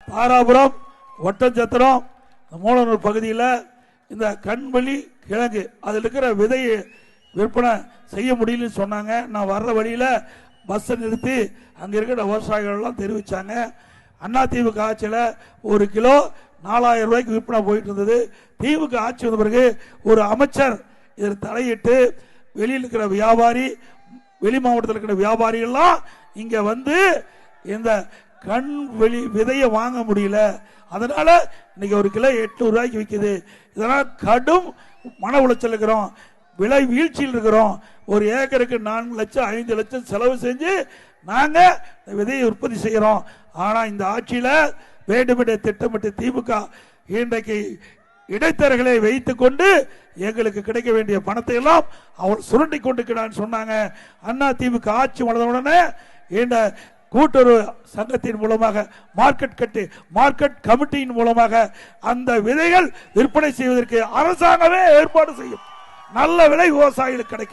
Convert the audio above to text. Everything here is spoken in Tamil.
தாராபுரம் ஒட்டஞ்சத்திரம் மூலனூர் பகுதியில் இந்த கண்வழி கிழங்கு அதில் இருக்கிற விதையை விற்பனை செய்ய முடியலன்னு சொன்னாங்க. நான் வர்ற வழியில் பஸ்ஸை நிறுத்தி அங்கே இருக்கிற விவசாயிகள்லாம் தெரிவித்தாங்க. அதிமுக ஆட்சியில் 1 கிலோ 4000 ரூபாய்க்கு விற்பனை போயிட்டு இருந்தது. திமுக ஆட்சி வந்த பிறகு ஒரு அமைச்சர் இதில் தலையிட்டு வெளியில் இருக்கிற வியாபாரி, வெளி மாவட்டத்தில் இருக்கிற வியாபாரிகள்லாம் இங்கே வந்து இந்த கண் வெளி விதையை வாங்க முடியல. அதனால இன்னைக்கு 1 கிலோ 800 ரூபாய்க்கு விற்குது. இதனால் கடும் மன உளைச்சல் இருக்கிறோம், விலை வீழ்ச்சியில் இருக்கிறோம். ஒரு ஏக்கருக்கு 4 லட்சம் 5 லட்சம் செலவு செஞ்சு நாங்க விதையை உற்பத்தி செய்யறோம். ஆனா இந்த ஆட்சியில வேண்டுமென்றே திட்டமிட்டு திமுக இன்றைக்கு இடைத்தரகளை வைத்துக் கொண்டு எங்களுக்கு கிடைக்க வேண்டிய பணத்தை எல்லாம் அவர் சுரண்டி கொண்டிருக்கிறான்னு சொன்னாங்க. அண்ணா திமுக ஆட்சி வளர்ந்தவுடனே இந்த கூட்டுறவு சங்கத்தின் மூலமாக மார்க்கெட் கமிட்டியின் மூலமாக அந்த விதைகள் விற்பனை செய்வதற்கு அரசாங்கமே ஏற்பாடு செய்யும். நல்ல விலை விவசாயிகளுக்கு கிடைக்கும்.